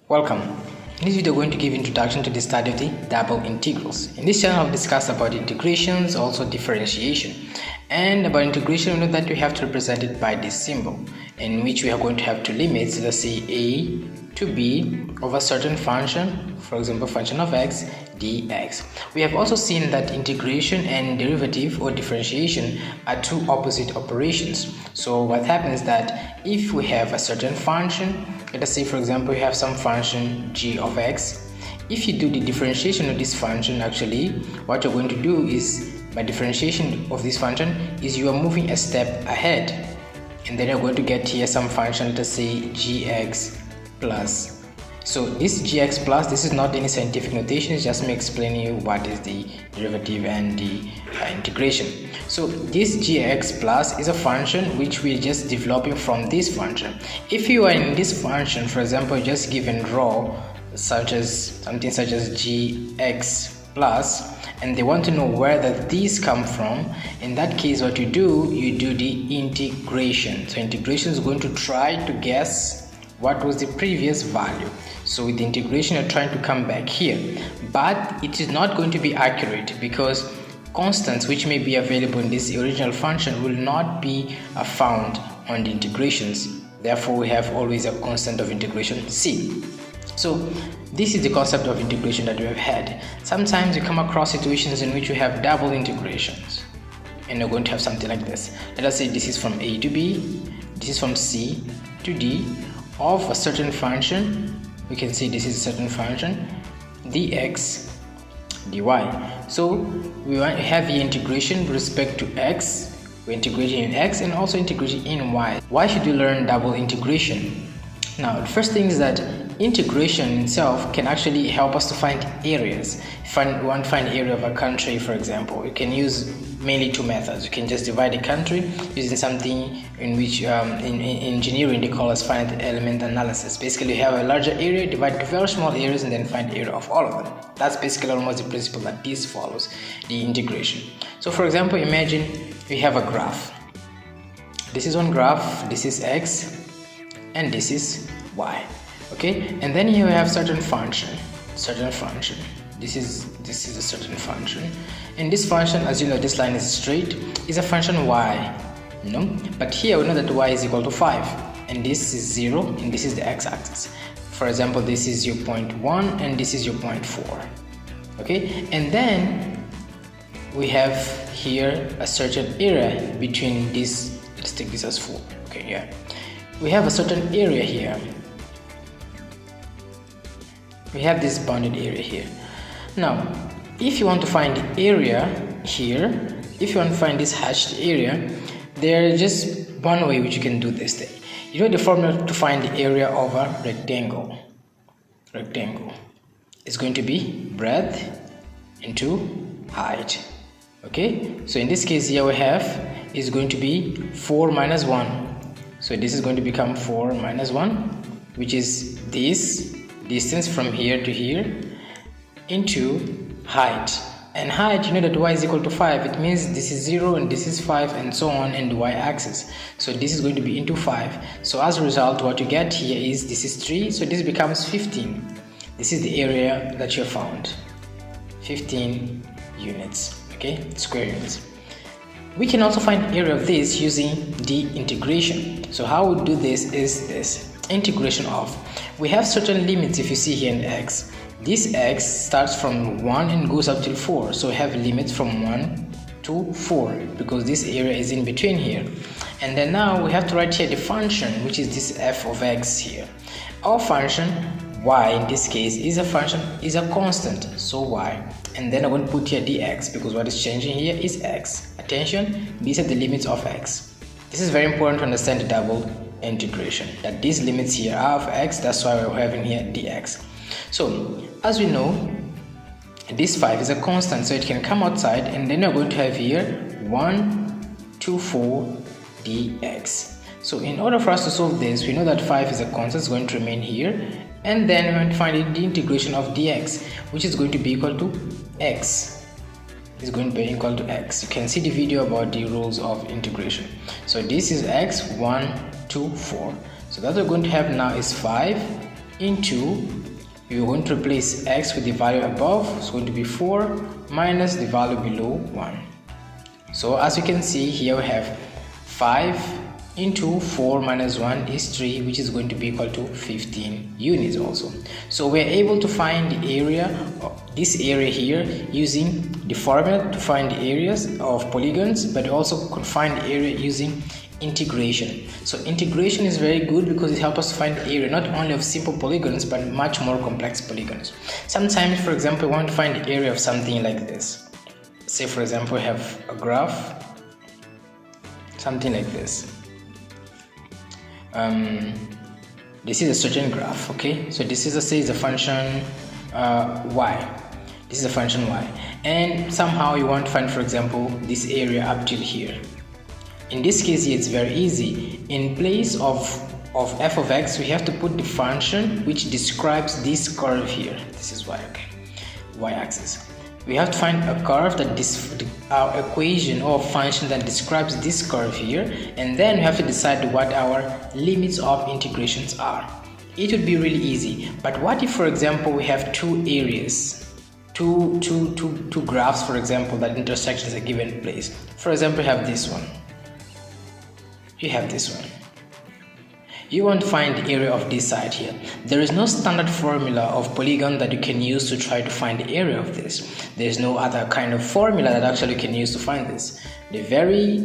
Welcome. In this video, we're going to give introduction to the study of the double integrals. In this channel, I'll discuss about integrations, also differentiation. And about integration, we know that we have to represent it by this symbol, in which we are going to have two limits, let's say a to b of a certain function, for example, function of x dx. We have also seen that integration and derivative or differentiation are two opposite operations. So what happens is that if we have a certain function, let us say for example you have some function g of x, if you do the differentiation of this function, actually what you're going to do is, by differentiation of this function, is you are moving a step ahead, and then you're going to get here some function, let us say gx plus. So this gx plus, this is not any scientific notation, it's just me explaining you what is the derivative and the integration. So this gx plus is a function which we are just developing from this function. If you are in this function, for example, just given raw such as something such as gx plus, and they want to know where that these come from, in that case what you do the integration. So integration is going to try to guess what was the previous value. So with the integration you're trying to come back here, but it is not going to be accurate because constants which may be available in this original function will not be found on the integrations. Therefore we have always a constant of integration c. So this is the concept of integration that we have had. Sometimes you come across situations in which you have double integrations, and you're going to have something like this. Let us say this is from a to b, this is from c to d of a certain function. We can say this is a certain function dx dy. So we want to have the integration with respect to x. We're integrating in x and also integrating in y. Why should you learn double integration? Now the first thing is that integration itself can actually help us to find areas. If we want to find area of a country, for example, you can use mainly two methods. You can just divide a country using something in which in engineering they call as finite element analysis. Basically you have a larger area, divide into very small areas, and then find area of all of them. That's basically almost the principle that this follows, the integration. So for example, imagine we have a graph. This is one graph, this is x and this is y. Okay, and then here we have certain function. This is a certain function, and this function, as you know, this line is straight, is a function y, but here we know that y is equal to 5, and this is 0, and this is the x-axis. For example, this is your point 1 and this is your point 4. Okay, and then we have here a certain area between this. Let's take this as 4. Okay, yeah, we have a certain area here. We have this bounded area here. Now if you want to find the area here, if you want to find this hashed area, there is just one way which you can do this thing. You know the formula to find the area of a rectangle is going to be breadth into height. Okay, so in this case here we have is going to be 4 minus 1. So this is going to become 4 minus 1, which is this distance from here to here, into height. And height, you know that y is equal to 5. It means this is 0 and this is 5 and so on in the y-axis. So this is going to be into 5. So as a result, what you get here is this is 3, so this becomes 15. This is the area that you found, 15 units, okay, square units. We can also find area of this using the integration. So how we do this is this integration of, we have certain limits. If you see here in x, this x starts from 1 and goes up till 4, so we have limits from 1 to 4 because this area is in between here. And then now we have to write here the function, which is this f of x here. Our function y in this case is a constant, so y, and then I'm going to put here dx because what is changing here is x. Attention, these are the limits of x. This is very important to understand the double integration, that these limits here are of x, that's why we're having here dx. So as we know, this 5 is a constant, so it can come outside, and then we're going to have here 1 to 4 dx. So in order for us to solve this, we know that 5 is a constant, it's going to remain here, and then we're going to find the integration of dx, which is going to be equal to x. Is going to be equal to x. You can see the video about the rules of integration. So this is x, 1 to 4. So that we're going to have now is 5 into, we're going to replace x with the value above, it's going to be 4 minus the value below 1. So as you can see here, we have 5 into 4 minus 1 is 3, which is going to be equal to 15 units also. So we're able to find the area of this area here using the formula to find the areas of polygons, but also could find the area using integration. So integration is very good because it helps us to find the area not only of simple polygons but much more complex polygons. Sometimes, for example, we want to find the area of something like this. Say for example, we have a graph, something like this. This is a certain graph, okay? So this is, let's say, is a function y. This is a function y, and somehow you want to find, for example, this area up till here. In this case, it's very easy. In place of f of x, we have to put the function which describes this curve here. This is y, okay? Y-axis. We have to find a curve that our equation or function that describes this curve here, and then we have to decide what our limits of integrations are. It would be really easy. But what if, for example, we have two areas, two graphs, for example, that intersect at a given place? For example, you have this one. You have this one. You want to find the area of this side here. There is no standard formula of polygon that you can use to try to find the area of this. There is no other kind of formula that actually you can use to find this. The very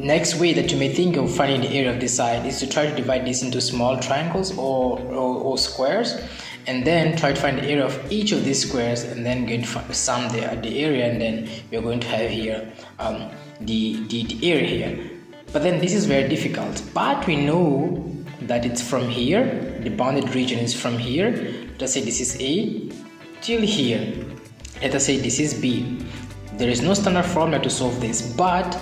next way that you may think of finding the area of this side is to try to divide this into small triangles or squares, and then try to find the area of each of these squares, and then get to sum the area, and then you're going to have here the area here. But then this is very difficult, but we know that it's from here, the bounded region is from here. Let us say this is A till here. Let us say this is B. There is no standard formula to solve this, but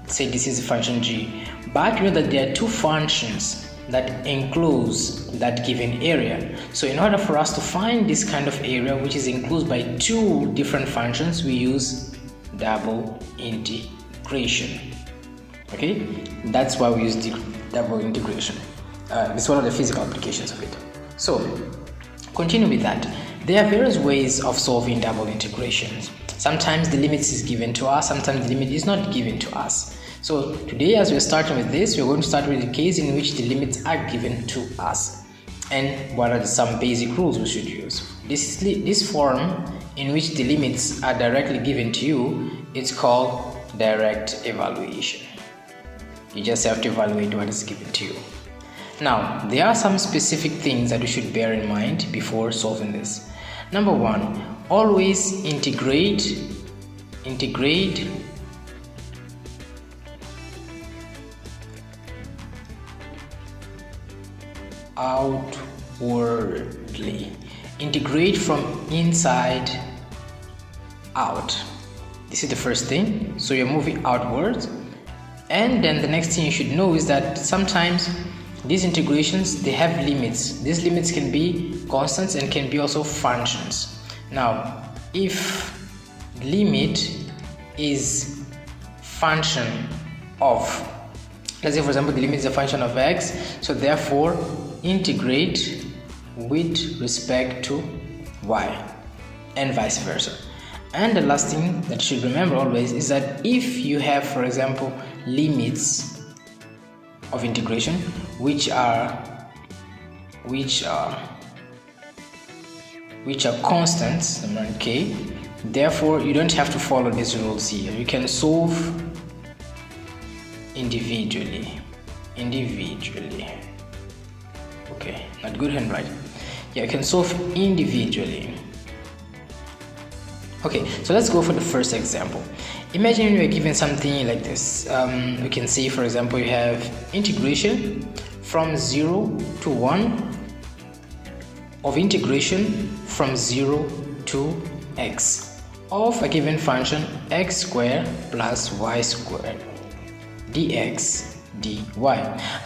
say this is a function g. But we know that there are two functions that enclose that given area. So in order for us to find this kind of area, which is enclosed by two different functions, we use double integration. Okay, that's why we use the double integration. This is one of the physical applications of it. So continue with that. There are various ways of solving double integrations. Sometimes the limit is given to us, sometimes the limit is not given to us. So today, as we're starting with this, we're going to start with the case in which the limits are given to us, and what are some basic rules we should use. This form in which the limits are directly given to you, it's called direct evaluation. You just have to evaluate what is given to you. Now, there are some specific things that you should bear in mind before solving this. Number one, always integrate outwardly. Integrate from inside out. This is the first thing. So you're moving outwards. And then the next thing you should know is that sometimes these integrations, they have limits. These limits can be constants and can be also functions. Now, if limit is function of, let's say for example, the limit is a function of x, so therefore integrate with respect to y, and vice versa. And the last thing that you should remember always is that if you have, for example, limits of integration which are constants, okay, therefore you don't have to follow these rules here. You can solve individually. Okay, not good handwriting. Yeah, you can solve individually. Okay, so let's go for the first example. Imagine you are given something like this. We can say, for example, you have integration from 0 to 1 of integration from 0 to x of a given function x squared plus y squared dx dy.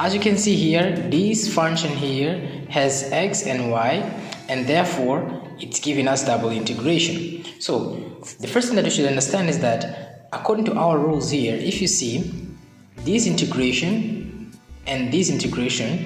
As you can see here, this function here has x and y, and therefore it's giving us double integration. So the first thing that you should understand is that according to our rules here, if you see this integration and this integration,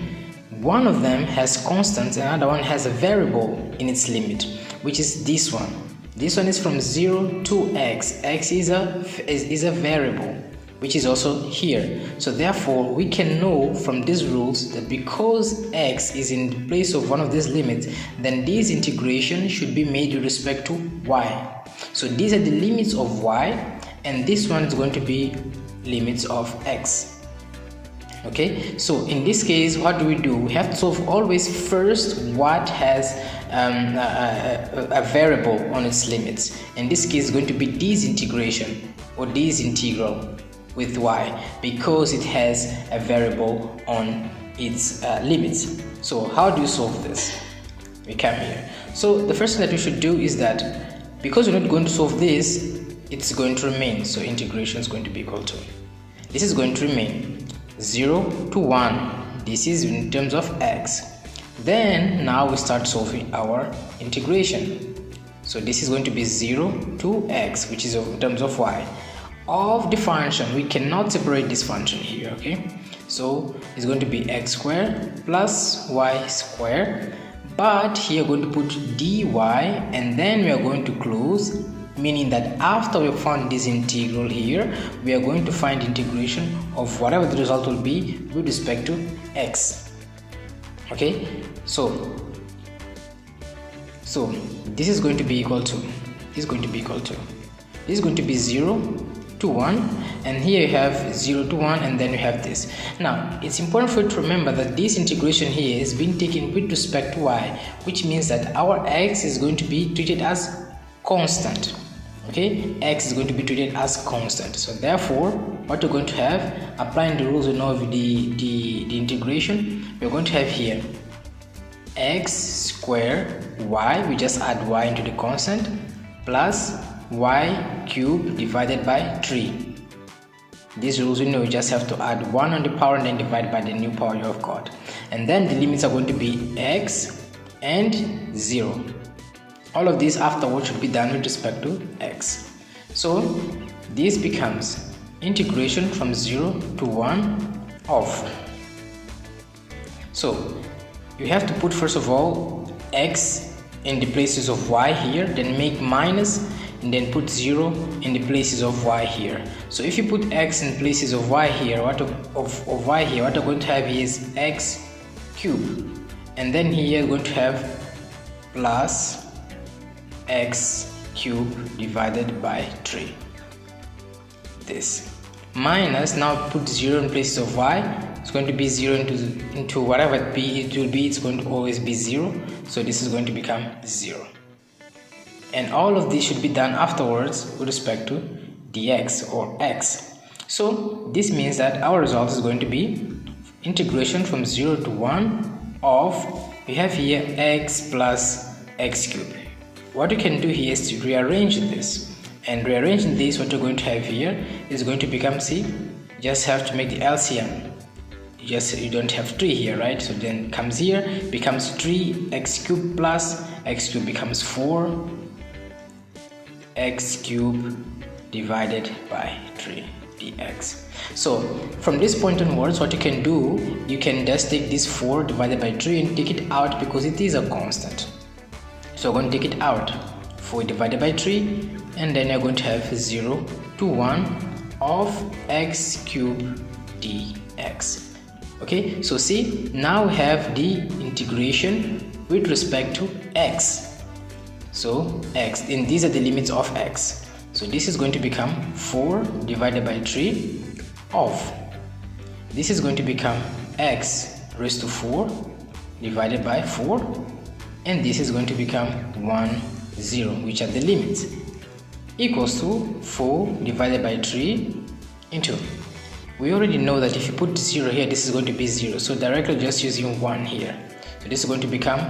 one of them has constants and another one has a variable in its limit, which is this one. This one is from 0 to x. X is a variable, which is also here. So therefore we can know from these rules that because x is in the place of one of these limits, then this integration should be made with respect to y. So these are the limits of y, and this one is going to be limits of x. Okay, so in this case, what do? We have to solve always first what has a variable on its limits. In this case, it's going to be this integration or this integral with y, because it has a variable on its limits. So how do you solve this? We come here. So the first thing that we should do is that because we're not going to solve this, it's going to remain. So integration is going to be equal to, this is going to remain 0 to 1. This is in terms of x. Then now we start solving our integration. So this is going to be 0 to x, which is in terms of y. Of the function, we cannot separate this function here, okay? So it's going to be x squared plus y squared, but here we're going to put dy, and then we are going to close, meaning that after we have found this integral here, we are going to find integration of whatever the result will be with respect to x. Okay, so this is going to be equal to, this is going to be 0 to 1, and here you have 0 to 1, and then you have this. Now it's important for you to remember that this integration here is being taken with respect to y, which means that our x is going to be treated as constant. Okay, x is going to be treated as constant. So therefore what we're going to have, applying the rules we know of the integration, we're going to have here x squared y, we just add y into the constant, plus y cubed divided by 3. These rules we know, you just have to add 1 on the power and then divide by the new power you have got, and then the limits are going to be x and 0. All of these afterwards should be done with respect to x. So this becomes integration from 0 to 1 of, so you have to put first of all x in the places of y here, then make minus, and then put 0 in the places of y here. So if you put x in places of y here, what we're going to have is x cubed, and then here we're going to have plus x cubed divided by 3. This minus, now put 0 in places of y, it's going to be 0 into whatever it will be, it's going to always be 0, so this is going to become 0. And all of this should be done afterwards with respect to dx or x. So this means that our result is going to be integration from 0 to 1 of, we have here x plus x cubed. What you can do here is to rearrange this, and rearranging this, what you're going to have here is going to become, see, you just have to make the LCM. You don't have 3 here, right? So then comes here, becomes 3 x cubed plus x cubed becomes 4 x cubed divided by 3 dx. So from this point onwards, what you can do, you can just take this 4 divided by 3 and take it out because it is a constant. So we're going to take it out, 4 divided by 3, and then you're going to have 0 to 1 of x cubed dx. Okay, so see, now we have the integration with respect to x. So x, and these are the limits of x. So this is going to become 4 divided by 3 of, this is going to become x raised to 4 divided by 4, and this is going to become 1, 0, which are the limits, equals to 4 divided by 3 into, we already know that if you put 0 here, this is going to be 0, so directly just using 1 here, so this is going to become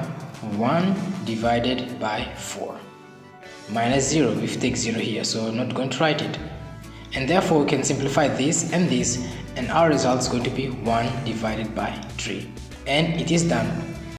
1 divided by 4 minus 0 if you take 0 here, so I'm not going to write it, and therefore we can simplify this, and our result is going to be 1 divided by 3, and it is done.